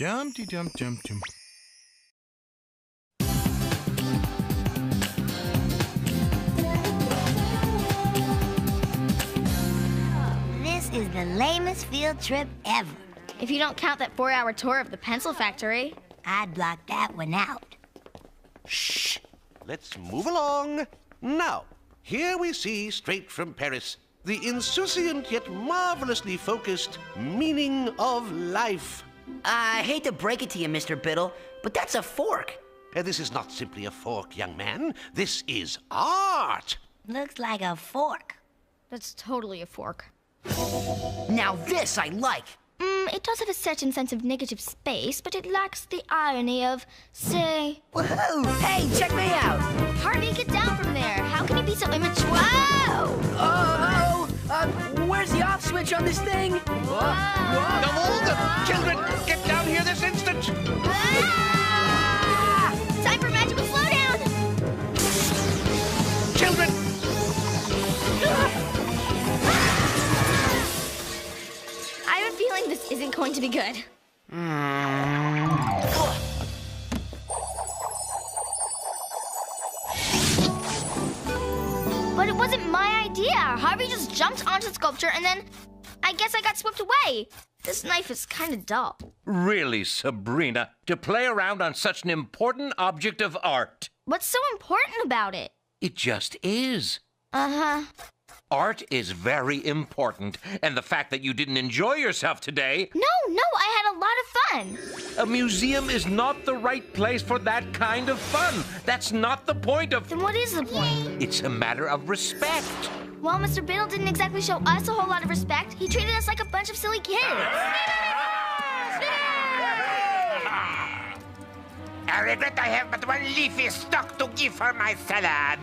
Dum-de-dum-dum-dum. This is the lamest field trip ever. If you don't count that 4-hour tour of the pencil factory. I'd block that one out. Shh! Let's move along. Now, here we see, straight from Paris, the insouciant yet marvelously focused meaning of life. I hate to break it to you, Mr. Biddle, but that's a fork. This is not simply a fork, young man. This is art. Looks like a fork. That's totally a fork. Now this I like. It does have a certain sense of negative space, but it lacks the irony of, say... Whoa! Hey, check me out! Harvey, get down from there! How can you be so immature? Whoa! Where's the off switch on this thing? Of all the children, get down here this instant! Ah! Time for magical slowdown! Children! I have a feeling this isn't going to be good. But it wasn't my idea. Harvey just jumped onto the sculpture and then I guess I got swept away. This knife is kind of dull. Really, Sabrina, to play around on such an important object of art. What's so important about it? It just is. Uh-huh. Art is very important, and the fact that you didn't enjoy yourself today... No, I had a lot of fun. A museum is not the right place for that kind of fun. That's not the point of... Then what is the point? It's a matter of respect. Well, Mr. Biddle didn't exactly show us a whole lot of respect. He treated us like a bunch of silly kids. I regret I have but one leafy stalk to give for my salad.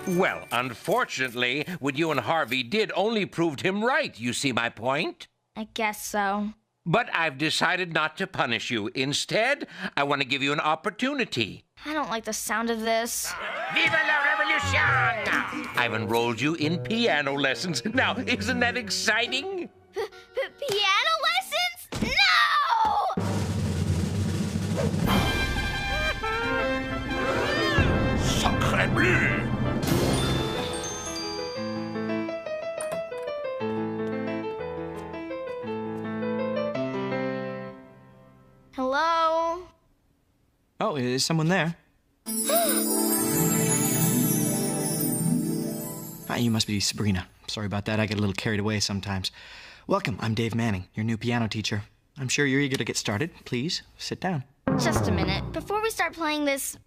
Well, unfortunately, what you and Harvey did only proved him right. You see my point? I guess so. But I've decided not to punish you. Instead, I want to give you an opportunity. I don't like the sound of this. Vive la revolution! I've enrolled you in piano lessons. Now, isn't that exciting? Piano lessons? No! Sacre bleu! Hello? Oh, is someone there? Hi, you must be Sabrina. Sorry about that, I get a little carried away sometimes. Welcome, I'm Dave Manning, your new piano teacher. I'm sure you're eager to get started. Please, sit down. Just a minute. Before we start playing this,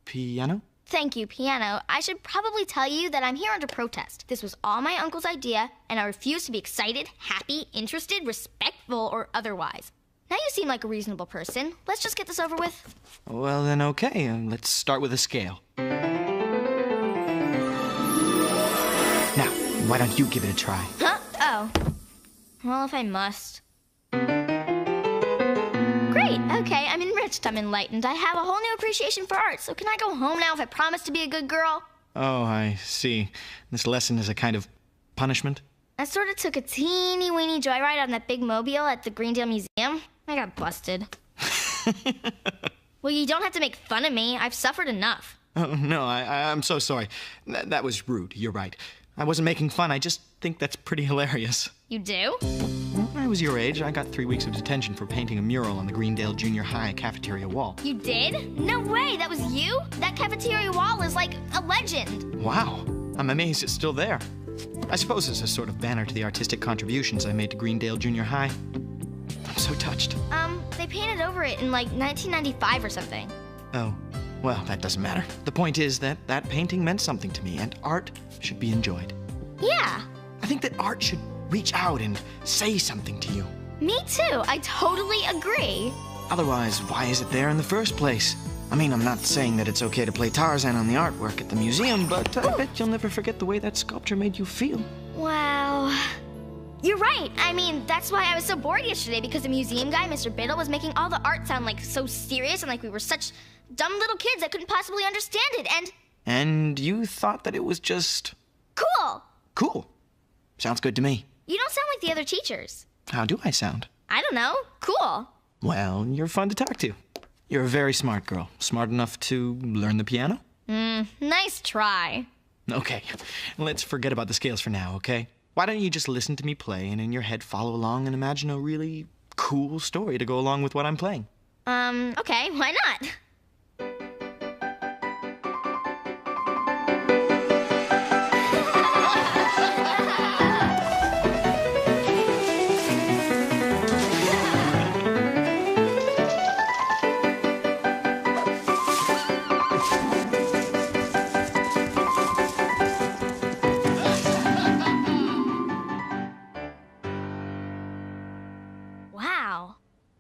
Piano? Thank you, piano, I should probably tell you that I'm here under protest. This was all my uncle's idea, and I refuse to be excited, happy, interested, respectful, or otherwise. Now you seem like a reasonable person. Let's just get this over with. Well, then okay. Let's start with a scale. Now, why don't you give it a try? Huh? Oh. Well, if I must. Great. Okay, I'm enriched. I'm enlightened. I have a whole new appreciation for art. So can I go home now if I promise to be a good girl? Oh, I see. This lesson is a kind of punishment? I sort of took a teeny-weeny joyride on that big mobile at the Greendale Museum. I got busted. Well, you don't have to make fun of me. I've suffered enough. Oh, no, I'm so sorry. That was rude. You're right. I wasn't making fun. I just think that's pretty hilarious. You do? When I was your age, I got 3 weeks of detention for painting a mural on the Greendale Junior High cafeteria wall. You did? No way, that was you? That cafeteria wall is like a legend. Wow, I'm amazed it's still there. I suppose it's a sort of banner to the artistic contributions I made to Greendale Junior High. I'm so touched. They painted over it in like 1995 or something. Oh, well, that doesn't matter. The point is that that painting meant something to me, and art should be enjoyed. Yeah. I think that art should reach out and say something to you. Me too, I totally agree. Otherwise, why is it there in the first place? I mean, I'm not saying that it's okay to play Tarzan on the artwork at the museum, but I bet you'll never forget the way that sculpture made you feel. Wow. You're right. I mean, that's why I was so bored yesterday, because the museum guy, Mr. Biddle, was making all the art sound like so serious and like we were such dumb little kids that couldn't possibly understand it, and... And you thought that it was just... Cool. Cool. Sounds good to me. You don't sound like the other teachers. How do I sound? I don't know. Cool. Well, you're fun to talk to. You're a very smart girl. Smart enough to learn the piano? Nice try. Okay, let's forget about the scales for now, okay? Why don't you just listen to me play and in your head follow along and imagine a really cool story to go along with what I'm playing? Okay, why not? Wow.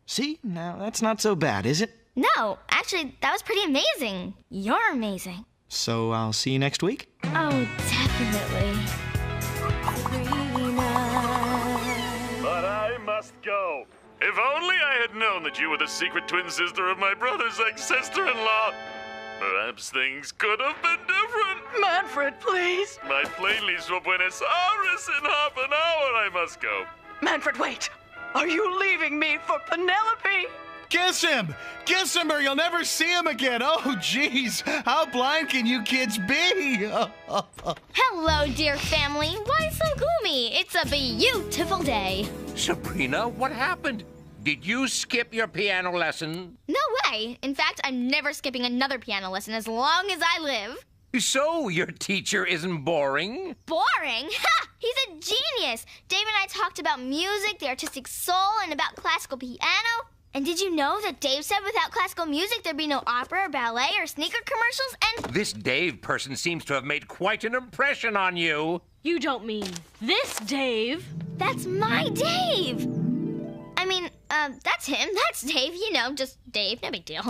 See? Now, that's not so bad, is it? No, actually, that was pretty amazing. You're amazing. So I'll see you next week? Oh, definitely. But I must go. If only I had known that you were the secret twin sister of my brother's ex-sister-in-law. Perhaps things could have been different. Manfred, please. My plane leaves for Buenos Aires in half an hour. I must go. Manfred, wait. Are you leaving me for Penelope? Kiss him! Kiss him or you'll never see him again! Oh, jeez! How blind can you kids be? Hello, dear family. Why so gloomy? It's a beautiful day. Sabrina, what happened? Did you skip your piano lesson? No way. In fact, I'm never skipping another piano lesson as long as I live. So, your teacher isn't boring? Boring? Ha! He's a genius. Dave and I talked about music, the artistic soul, and about classical piano. And did you know that Dave said without classical music there'd be no opera or ballet or sneaker commercials and... This Dave person seems to have made quite an impression on you. You don't mean this Dave? That's my Dave! I mean, that's him. That's Dave. You know, just Dave. No big deal.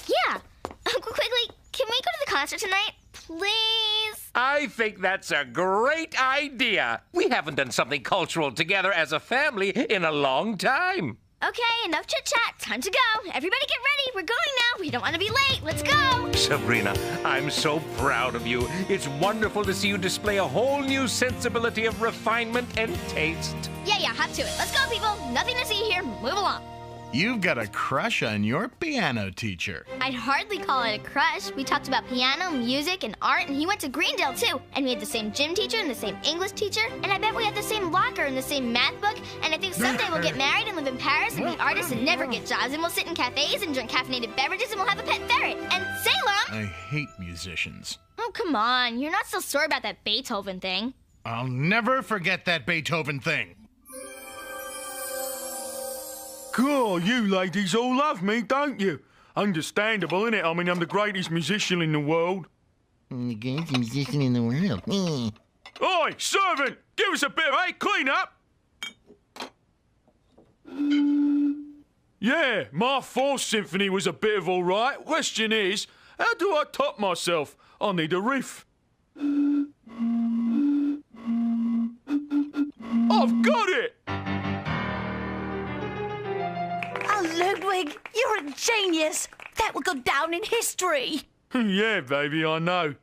Yeah. Quickly, can we go to the concert tonight? Please? I think that's a great idea. We haven't done something cultural together as a family in a long time. Okay, enough chit-chat. Time to go. Everybody get ready. We're going now. We don't want to be late. Let's go. Sabrina, I'm so proud of you. It's wonderful to see you display a whole new sensibility of refinement and taste. Yeah, hop to it. Let's go, people. Nothing to see here. Move along. You've got a crush on your piano teacher. I'd hardly call it a crush. We talked about piano, music, and art, and he went to Greendale, too. And we had the same gym teacher and the same English teacher, and I bet we had the same locker and the same math book, and I think someday we'll get married and live in Paris and be artists and never get jobs, and we'll sit in cafes and drink caffeinated beverages, and we'll have a pet ferret. And Salem! I hate musicians. Oh, come on. You're not still sore about that Beethoven thing. I'll never forget that Beethoven thing. Cool, you ladies all love me, don't you? Understandable, innit? I mean, I'm the greatest musician in the world. The greatest musician in the world. Oi, servant! Give us a bit of clean up! Yeah, my fourth symphony was a bit of all right. Question is, how do I top myself? I need a riff. I've got it! Oh, Ludwig, you're a genius. That will go down in history. Yeah, baby, I know.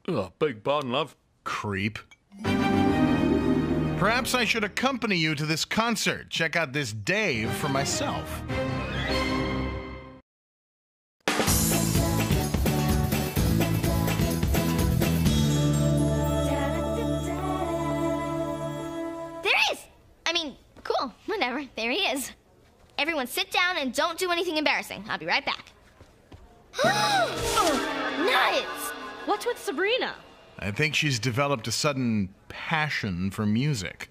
Oh, beg pardon, love. Creep. Perhaps I should accompany you to this concert. Check out this Dave for myself. There he is! I mean, cool, whatever. There he is. Everyone sit down and don't do anything embarrassing. I'll be right back. Oh, nuts! What's with Sabrina? I think she's developed a sudden passion for music.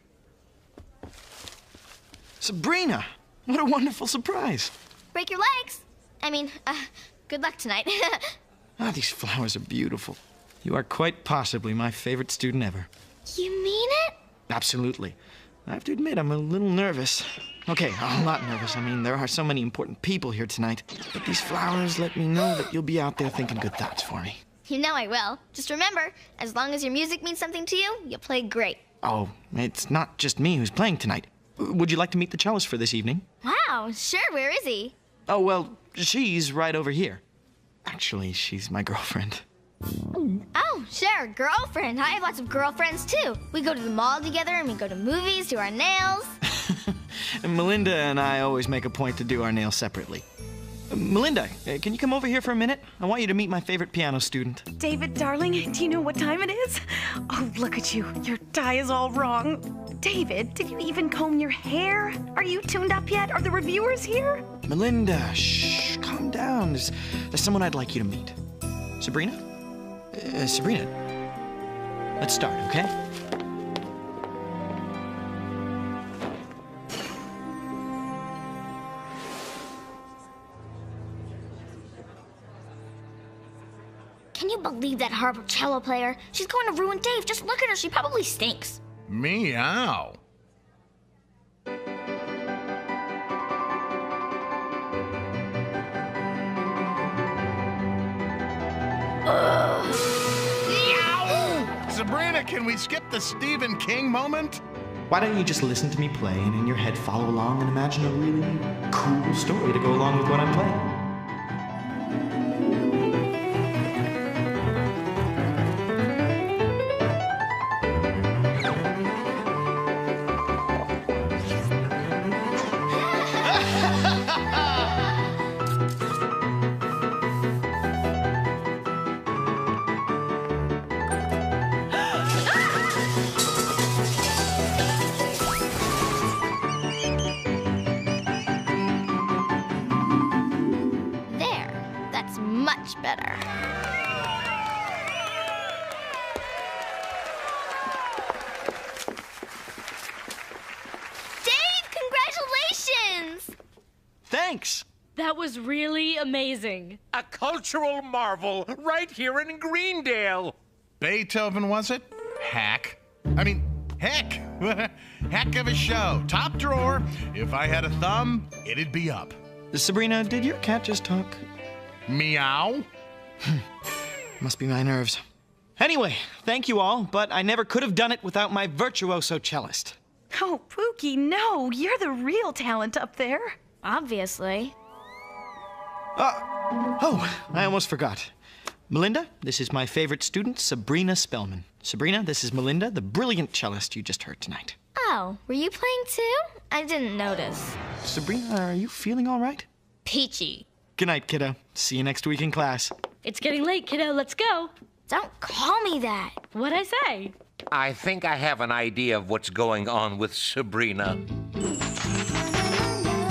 Sabrina! What a wonderful surprise. Break your legs. I mean, good luck tonight. Ah, these flowers are beautiful. You are quite possibly my favorite student ever. You mean it? Absolutely. I have to admit, I'm a little nervous. Okay, I'm not nervous. I mean, there are so many important people here tonight. But these flowers let me know that you'll be out there thinking good thoughts for me. You know I will. Just remember, as long as your music means something to you, you'll play great. Oh, it's not just me who's playing tonight. Would you like to meet the cellist for this evening? Wow, sure, where is he? Oh, well, she's right over here. Actually, she's my girlfriend. Oh, sure, girlfriend. I have lots of girlfriends, too. We go to the mall together, and we go to movies, do our nails. Melinda and I always make a point to do our nails separately. Melinda, can you come over here for a minute? I want you to meet my favorite piano student. David, darling, do you know what time it is? Oh, look at you. Your tie is all wrong. David, did you even comb your hair? Are you tuned up yet? Are the reviewers here? Melinda, shh, calm down. There's someone I'd like you to meet. Sabrina? Sabrina, let's start, okay? Can you believe that horrible cello player? She's going to ruin Dave. Just look at her. She probably stinks. Meow. Sabrina, can we skip the Stephen King moment? Why don't you just listen to me play and in your head follow along and imagine a really cool story to go along with what I'm playing? Much better. Dave, congratulations! Thanks! That was really amazing. A cultural marvel right here in Greendale. Beethoven, was it? Hack. I mean, heck. Heck of a show. Top drawer. If I had a thumb, it'd be up. Sabrina, did your cat just talk? Meow. Must be my nerves. Anyway, thank you all, but I never could have done it without my virtuoso cellist. Oh, Pookie, no. You're the real talent up there. Obviously. Oh, I almost forgot. Melinda, this is my favorite student, Sabrina Spellman. Sabrina, this is Melinda, the brilliant cellist you just heard tonight. Oh, were you playing too? I didn't notice. Sabrina, are you feeling all right? Peachy. Good night, kiddo. See you next week in class. It's getting late, kiddo. Let's go. Don't call me that. What'd I say? I think I have an idea of what's going on with Sabrina.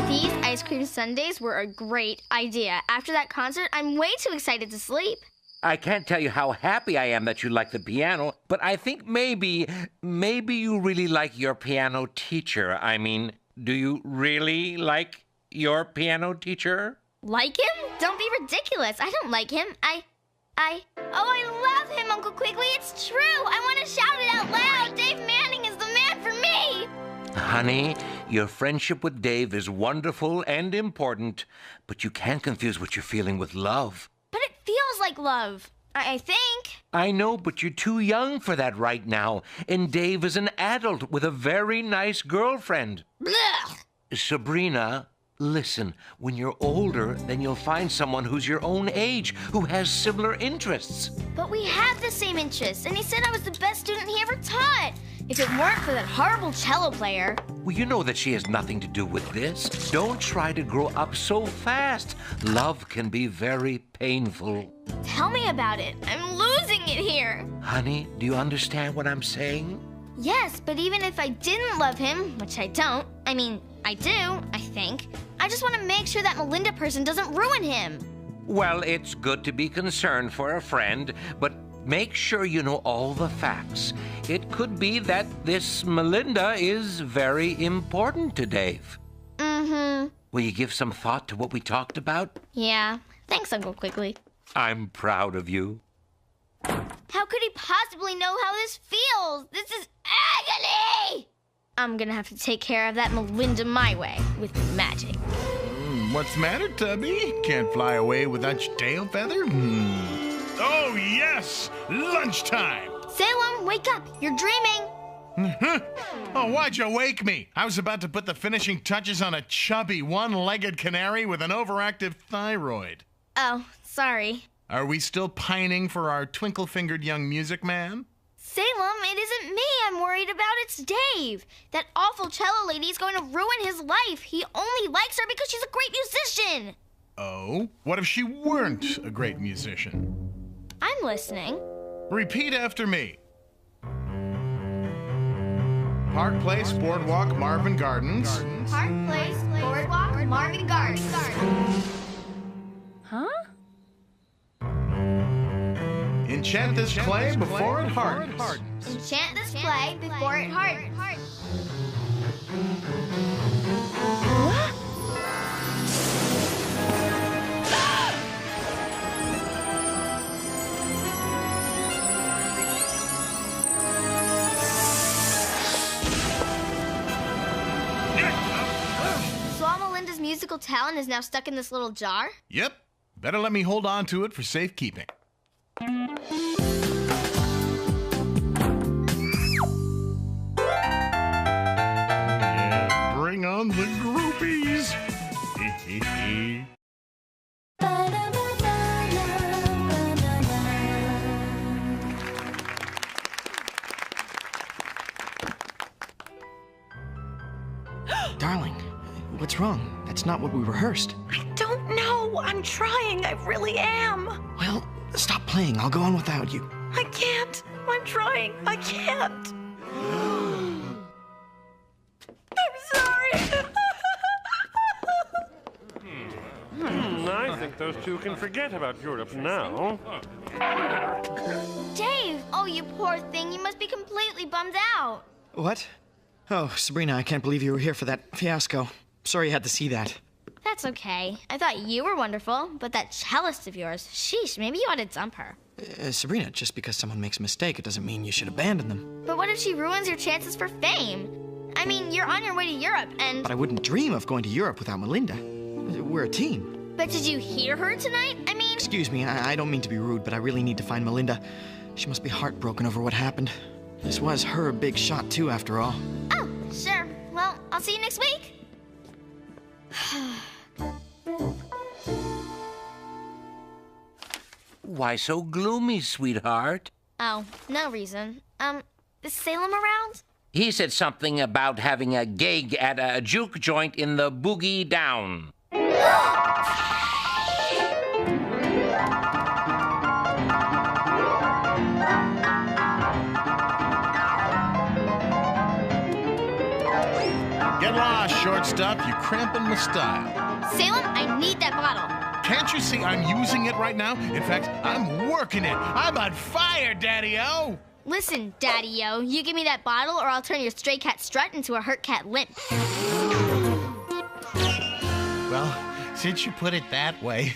These ice cream sundaes were a great idea. After that concert, I'm way too excited to sleep. I can't tell you how happy I am that you like the piano, but I think maybe you really like your piano teacher. I mean, do you really like your piano teacher? Like him? Don't be ridiculous. I don't like him. Oh, I love him, Uncle Quigley. It's true. I want to shout it out loud. Dave Manning is the man for me. Honey, your friendship with Dave is wonderful and important, but you can't confuse what you're feeling with love. But it feels like love, I think. I know, but you're too young for that right now, and Dave is an adult with a very nice girlfriend. Blech. Sabrina, listen, when you're older, then you'll find someone who's your own age, who has similar interests. But we have the same interests, and he said I was the best student he ever taught. If it weren't for that horrible cello player. Well, you know that she has nothing to do with this. Don't try to grow up so fast. Love can be very painful. Tell me about it. I'm losing it here. Honey, do you understand what I'm saying? Yes, but even if I didn't love him, which I don't, I mean, I do, I think, I just want to make sure that Melinda person doesn't ruin him. Well, it's good to be concerned for a friend, but make sure you know all the facts. It could be that this Melinda is very important to Dave. Mm-hmm. Will you give some thought to what we talked about? Yeah. Thanks, Uncle Quigley. I'm proud of you. How could he possibly know how this feels? This is agony! I'm gonna have to take care of that Melinda my way, with magic. What's the matter, Tubby? Can't fly away without your tail feather? Oh, yes! Lunchtime! Salem, wake up! You're dreaming! Oh, why'd you wake me? I was about to put the finishing touches on a chubby, one-legged canary with an overactive thyroid. Oh, sorry. Are we still pining for our twinkle-fingered young music man? Salem, it isn't me I'm worried about, it's Dave. That awful cello lady is going to ruin his life. He only likes her because she's a great musician. Oh? What if she weren't a great musician? I'm listening. Repeat after me. Park Place, Boardwalk, Marvin Gardens. Park Place, Boardwalk, Marvin Gardens. Huh? Enchant this clay before it hardens. Enchant this clay before it hardens. So all Melinda's musical talent is now stuck in this little jar? Yep. Better let me hold on to it for safekeeping. Yeah, bring on the groupies. Darling, what's wrong? That's not what we rehearsed. I don't know. I'm trying. I really am. Well, stop playing. I'll go on without you. I can't. I'm trying. I can't. I'm sorry. I think those two can forget about Europe now. Dave! Oh, you poor thing. You must be completely bummed out. What? Oh, Sabrina, I can't believe you were here for that fiasco. Sorry you had to see that. That's okay. I thought you were wonderful, but that cellist of yours, sheesh, maybe you ought to dump her. Sabrina, just because someone makes a mistake, it doesn't mean you should abandon them. But what if she ruins your chances for fame? I mean, you're on your way to Europe and... But I wouldn't dream of going to Europe without Melinda. We're a team. But did you hear her tonight? I mean... Excuse me, I don't mean to be rude, but I really need to find Melinda. She must be heartbroken over what happened. This was her big shot, too, after all. Oh, sure. Well, I'll see you next week. Why so gloomy, sweetheart? Oh, no reason. Is Salem around? He said something about having a gig at a juke joint in the Boogie Down. Get lost, shortstop. You're cramping my style. Salem, I need that bottle. Can't you see I'm using it right now? In fact, I'm working it. I'm on fire, Daddy-O. Listen, Daddy-O, you give me that bottle or I'll turn your stray cat strut into a hurt cat limp. Well, since you put it that way.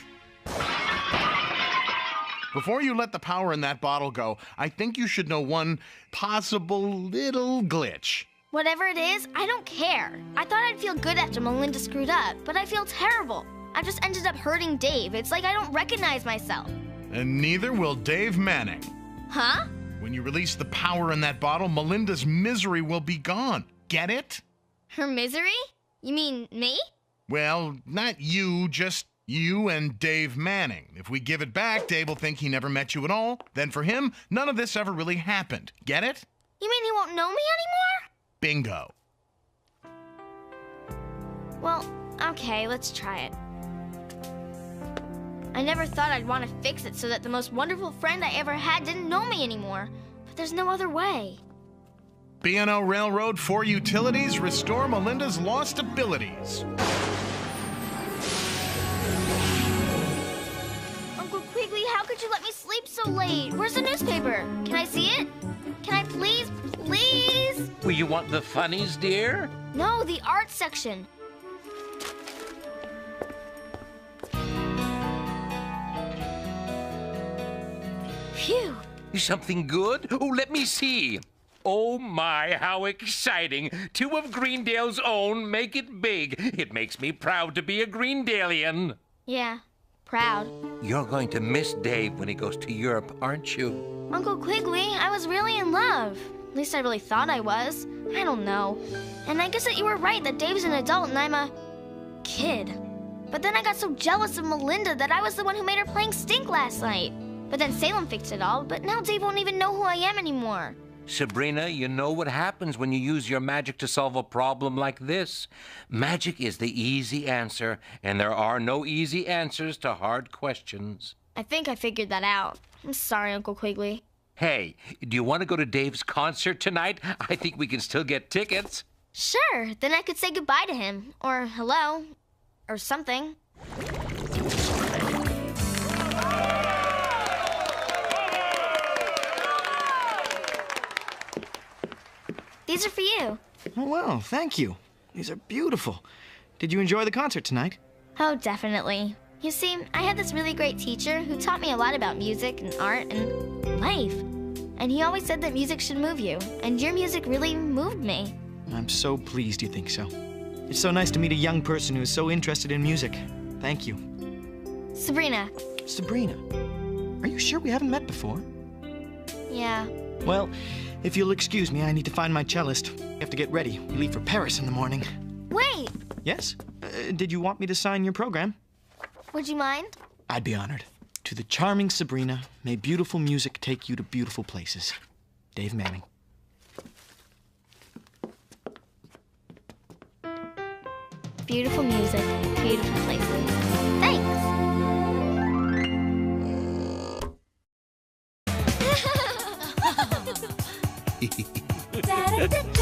Before you let the power in that bottle go, I think you should know one possible little glitch. Whatever it is, I don't care. I thought I'd feel good after Melinda screwed up, but I feel terrible. I just ended up hurting Dave. It's like I don't recognize myself. And neither will Dave Manning. Huh? When you release the power in that bottle, Melinda's misery will be gone. Get it? Her misery? You mean me? Well, not you, just you and Dave Manning. If we give it back, Dave will think he never met you at all. Then for him, none of this ever really happened. Get it? You mean he won't know me anymore? Bingo. Well, okay, let's try it. I never thought I'd want to fix it so that the most wonderful friend I ever had didn't know me anymore. But there's no other way. B&O Railroad 4 Utilities restore Melinda's lost abilities. Uncle Quigley, how could you let me sleep so late? Where's the newspaper? Can I see it? Can I please, please? Well, you want the funnies, dear? No, the art section. Phew. Something good? Oh, let me see. Oh my, how exciting. 2 of Greendale's own make it big. It makes me proud to be a Greendalian. Yeah, proud. You're going to miss Dave when he goes to Europe, aren't you? Uncle Quigley, I was really in love. At least I really thought I was. I don't know. And I guess that you were right that Dave's an adult and I'm a kid. But then I got so jealous of Melinda that I was the one who made her playing stink last night. But then Salem fixed it all, but now Dave won't even know who I am anymore. Sabrina, you know what happens when you use your magic to solve a problem like this. Magic is the easy answer, and there are no easy answers to hard questions. I think I figured that out. I'm sorry, Uncle Quigley. Hey, do you want to go to Dave's concert tonight? I think we can still get tickets. Sure, then I could say goodbye to him. Or hello. Or something. These are for you. Oh, well, thank you. These are beautiful. Did you enjoy the concert tonight? Oh, definitely. You see, I had this really great teacher who taught me a lot about music and art and life. And he always said that music should move you, and your music really moved me. I'm so pleased you think so. It's so nice to meet a young person who's so interested in music. Thank you. Sabrina. Sabrina? Are you sure we haven't met before? Yeah. Well, if you'll excuse me, I need to find my cellist. I have to get ready. We leave for Paris in the morning. Wait! Yes? Did you want me to sign your program? Would you mind? I'd be honored. To the charming Sabrina, may beautiful music take you to beautiful places. Dave Manning. Beautiful music, beautiful places. Thanks! Da-da-da-da.